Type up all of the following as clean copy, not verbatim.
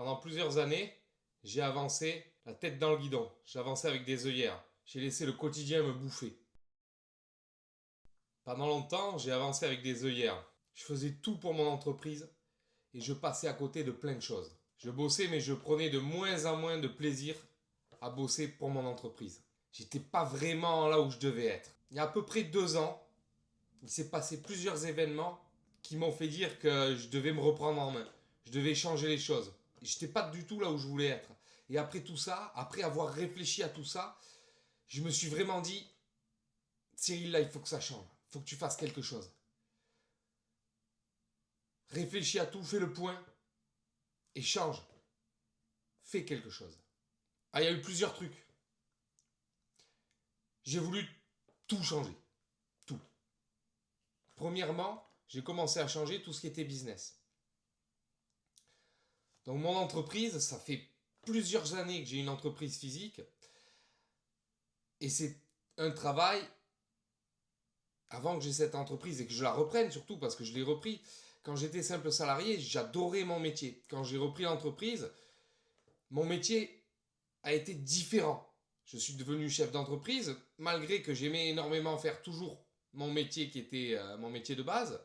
Pendant plusieurs années, j'ai avancé la tête dans le guidon. J'ai avancé avec des œillères. J'ai laissé le quotidien me bouffer. Pendant longtemps, j'ai avancé avec des œillères. Je faisais tout pour mon entreprise et je passais à côté de plein de choses. Je bossais, mais je prenais de moins en moins de plaisir à bosser pour mon entreprise. J'étais pas vraiment là où je devais être. Il y a à peu près 2 ans, il s'est passé plusieurs événements qui m'ont fait dire que je devais me reprendre en main. Je devais changer les choses. J'étais pas du tout là où je voulais être. Et après tout ça, après avoir réfléchi à tout ça, je me suis vraiment dit, Cyril, là, il faut que ça change. Il faut que tu fasses quelque chose. Réfléchis à tout, fais le point et change. Fais quelque chose. Ah, il y a eu plusieurs trucs. J'ai voulu tout changer. Tout. Premièrement, j'ai commencé à changer tout ce qui était business. Donc mon entreprise, ça fait plusieurs années que j'ai une entreprise physique. Et c'est un travail, avant que j'ai cette entreprise et que je la reprenne surtout, parce que je l'ai repris. Quand j'étais simple salarié, j'adorais mon métier. Quand j'ai repris l'entreprise, mon métier a été différent. Je suis devenu chef d'entreprise, malgré que j'aimais énormément faire toujours mon métier qui était mon métier de base.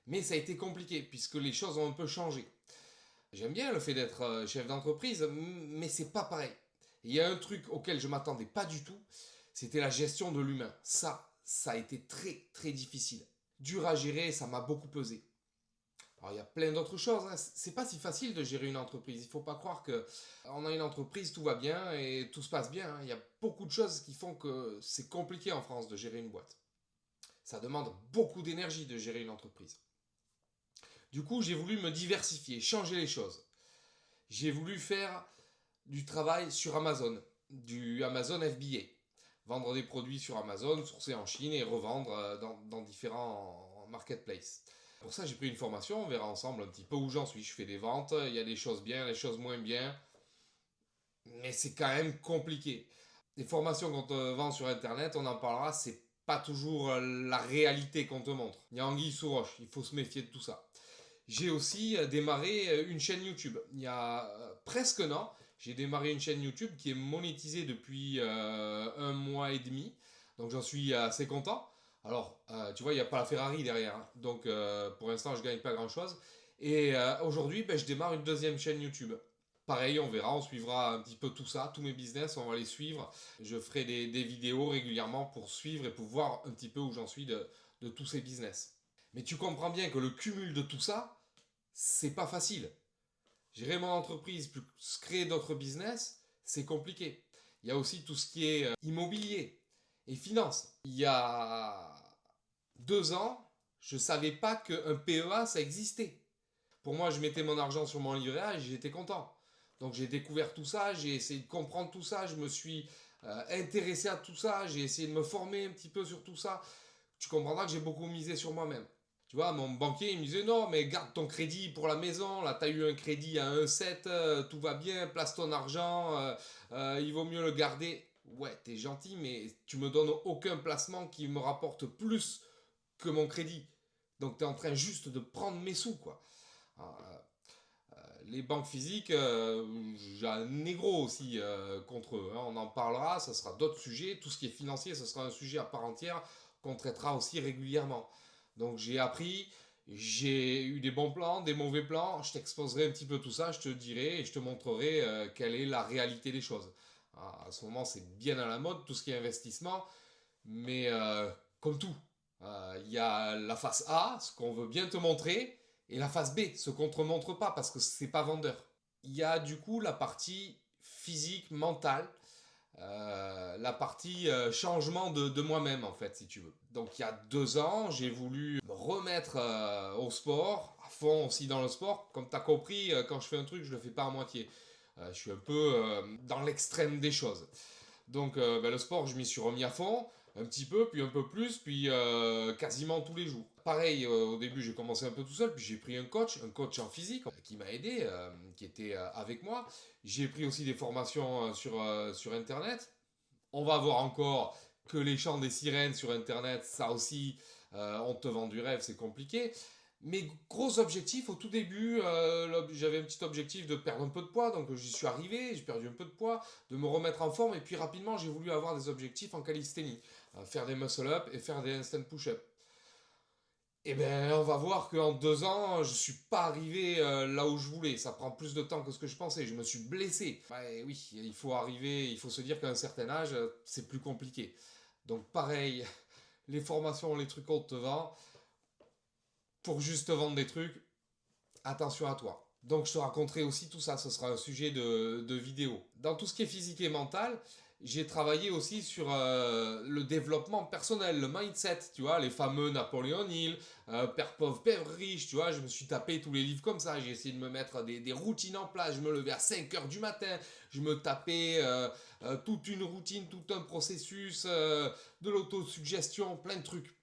Mais ça a été compliqué, puisque les choses ont un peu changé. J'aime bien le fait d'être chef d'entreprise, mais c'est pas pareil. Il y a un truc auquel je m'attendais pas du tout, c'était la gestion de l'humain. Ça a été très très difficile. Dur à gérer, ça m'a beaucoup pesé. Alors il y a plein d'autres choses, hein. C'est pas si facile de gérer une entreprise. Il faut pas croire que on a une entreprise, tout va bien et tout se passe bien, hein. Il y a beaucoup de choses qui font que c'est compliqué en France de gérer une boîte. Ça demande beaucoup d'énergie de gérer une entreprise. Du coup, j'ai voulu me diversifier, changer les choses. J'ai voulu faire du travail sur Amazon, du Amazon FBA. Vendre des produits sur Amazon, sourcer en Chine et revendre dans différents marketplaces. Pour ça, j'ai pris une formation, on verra ensemble un petit peu où j'en suis. Je fais des ventes, il y a des choses bien, des choses moins bien, mais c'est quand même compliqué. Les formations qu'on te vend sur Internet, on en parlera, c'est pas toujours la réalité qu'on te montre. Il y a anguille sous roche, il faut se méfier de tout ça. J'ai aussi démarré une chaîne YouTube. Il y a presque un an, j'ai démarré une chaîne YouTube qui est monétisée depuis 1 mois et demi. Donc j'en suis assez content. Alors, tu vois, il n'y a pas la Ferrari derrière, hein. Donc pour l'instant, je ne gagne pas grand-chose. Et aujourd'hui, ben, je démarre une deuxième chaîne YouTube. Pareil, on verra, on suivra un petit peu tout ça, tous mes business, on va les suivre. Je ferai des vidéos régulièrement pour suivre et pour voir un petit peu où j'en suis de tous ces business. Mais tu comprends bien que le cumul de tout ça, c'est pas facile. Gérer mon entreprise plus créer d'autres business, c'est compliqué. Il y a aussi tout ce qui est immobilier et finance. Il y a 2 ans, je ne savais pas qu'un PEA, ça existait. Pour moi, je mettais mon argent sur mon livret A et j'étais content. Donc j'ai découvert tout ça, j'ai essayé de comprendre tout ça, je me suis intéressé à tout ça, j'ai essayé de me former un petit peu sur tout ça. Tu comprendras que j'ai beaucoup misé sur moi-même. Tu vois, mon banquier, il me disait non, mais garde ton crédit pour la maison. Là, tu as eu un crédit à 1,7, tout va bien, place ton argent, il vaut mieux le garder. Ouais, t'es gentil, mais tu me donnes aucun placement qui me rapporte plus que mon crédit. Donc, tu es en train juste de prendre mes sous, quoi. Alors, les banques physiques, j'ai un négro aussi contre eux, hein. On en parlera, ça sera d'autres sujets. Tout ce qui est financier, ce sera un sujet à part entière qu'on traitera aussi régulièrement. Donc j'ai appris, j'ai eu des bons plans, des mauvais plans. Je t'exposerai un petit peu tout ça, je te dirai et je te montrerai quelle est la réalité des choses. À ce moment, c'est bien à la mode, tout ce qui est investissement. Mais comme tout, il y a la face A, ce qu'on veut bien te montrer, et la face B, ce qu'on ne te montre pas parce que c'est pas vendeur. Il y a du coup la partie physique, mentale, la partie changement de moi-même en fait si tu veux. Donc il y a 2 ans j'ai voulu me remettre au sport, à fond aussi dans le sport. Comme tu as compris, quand je fais un truc je le fais pas à moitié. Je suis un peu dans l'extrême des choses. Donc ben, le sport je m'y suis remis à fond, un petit peu, puis un peu plus, puis quasiment tous les jours. Pareil, au début j'ai commencé un peu tout seul, puis j'ai pris un coach en physique qui m'a aidé, qui était avec moi. J'ai pris aussi des formations sur Internet. On va voir encore que les chants des sirènes sur Internet, ça aussi, on te vend du rêve, c'est compliqué. Mes gros objectifs au tout début, j'avais un petit objectif de perdre un peu de poids, donc j'y suis arrivé, j'ai perdu un peu de poids, de me remettre en forme, et puis rapidement j'ai voulu avoir des objectifs en calisthénie, faire des muscle-up et faire des handstand push-up. Et ben on va voir qu'en 2 ans, je suis pas arrivé là où je voulais, ça prend plus de temps que ce que je pensais, je me suis blessé. Ouais, oui, il faut arriver, il faut se dire qu'à un certain âge, c'est plus compliqué. Donc pareil, les formations, les trucs qu'on te vend, pour juste vendre des trucs, attention à toi. Donc je te raconterai aussi tout ça, ce sera un sujet de vidéo. Dans tout ce qui est physique et mental, j'ai travaillé aussi sur le développement personnel, le mindset, tu vois, les fameux Napoléon Hill, Père pauvre, Père riche, tu vois, je me suis tapé tous les livres comme ça, j'ai essayé de me mettre des routines en place, je me levais à 5 heures du matin, je me tapais toute une routine, tout un processus, de l'autosuggestion, plein de trucs.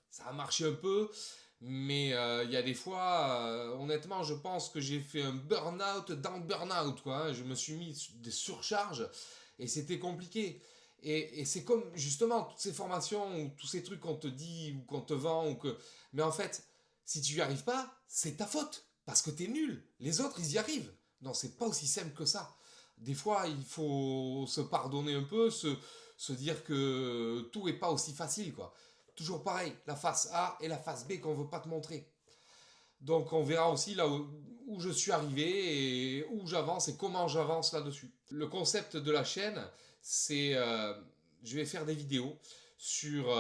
Ça a marché un peu, mais il y a des fois, honnêtement, je pense que j'ai fait un burn-out dans le burn-out, quoi, hein. Je me suis mis des surcharges et c'était compliqué. Et c'est comme justement toutes ces formations ou tous ces trucs qu'on te dit ou qu'on te vend ou que. Mais en fait, si tu n'y arrives pas, c'est ta faute parce que t'es nul. Les autres, ils y arrivent. Non, c'est pas aussi simple que ça. Des fois, il faut se pardonner un peu, se dire que tout est pas aussi facile, quoi. Toujours pareil, la face A et la face B qu'on veut pas te montrer. Donc on verra aussi là où je suis arrivé et où j'avance et comment j'avance là-dessus. Le concept de la chaîne, c'est je vais faire des vidéos sur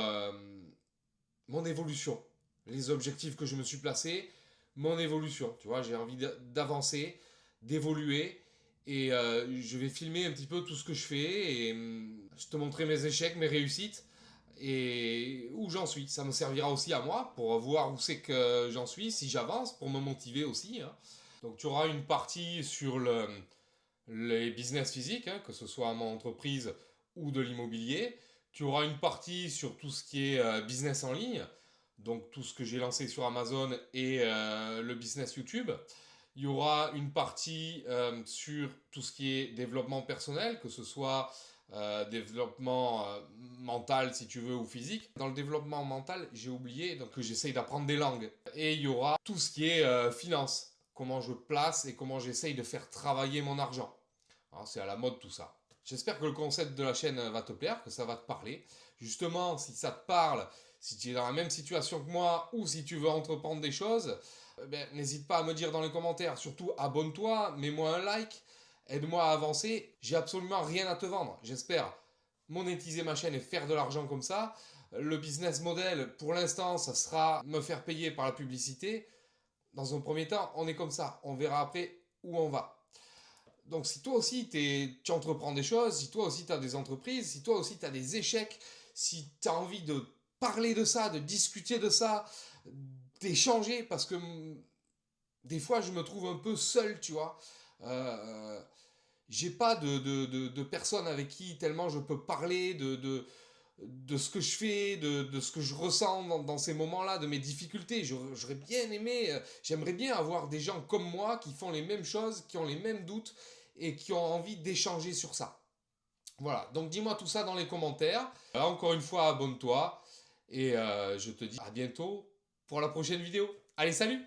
mon évolution, les objectifs que je me suis placés, mon évolution. Tu vois, j'ai envie d'avancer, d'évoluer et je vais filmer un petit peu tout ce que je fais et je te montrer mes échecs, mes réussites et où j'en suis. Ça me servira aussi à moi pour voir où c'est que j'en suis, si j'avance, pour me motiver aussi, hein. Donc tu auras une partie sur les business physiques, hein, que ce soit mon entreprise ou de l'immobilier. Tu auras une partie sur tout ce qui est business en ligne, donc tout ce que j'ai lancé sur Amazon et le business YouTube. Il y aura une partie sur tout ce qui est développement personnel, que ce soit développement mental si tu veux ou physique. Dans le développement mental, j'ai oublié donc que j'essaye d'apprendre des langues. Et il y aura tout ce qui est finance, comment je place et comment j'essaye de faire travailler mon argent. Alors, c'est à la mode tout ça. J'espère que le concept de la chaîne va te plaire, que ça va te parler. Justement, si ça te parle, si tu es dans la même situation que moi ou si tu veux entreprendre des choses, ben, n'hésite pas à me dire dans les commentaires. Surtout, abonne-toi, mets-moi un like, aide-moi à avancer. J'ai absolument rien à te vendre. J'espère monétiser ma chaîne et faire de l'argent comme ça. Le business model, pour l'instant, ça sera me faire payer par la publicité. Dans un premier temps, on est comme ça. On verra après où on va. Donc si toi aussi tu entreprends des choses, si toi aussi tu as des entreprises, si toi aussi tu as des échecs, si tu as envie de parler de ça, de discuter de ça, d'échanger, parce que des fois je me trouve un peu seul, tu vois. Euh, j'ai pas de personne avec qui tellement je peux parler de ce que je fais, de ce que je ressens dans ces moments-là, de mes difficultés. J'aurais bien aimé, j'aimerais bien avoir des gens comme moi qui font les mêmes choses, qui ont les mêmes doutes et qui ont envie d'échanger sur ça. Voilà, donc dis-moi tout ça dans les commentaires. Encore une fois, abonne-toi et je te dis à bientôt pour la prochaine vidéo. Allez, salut!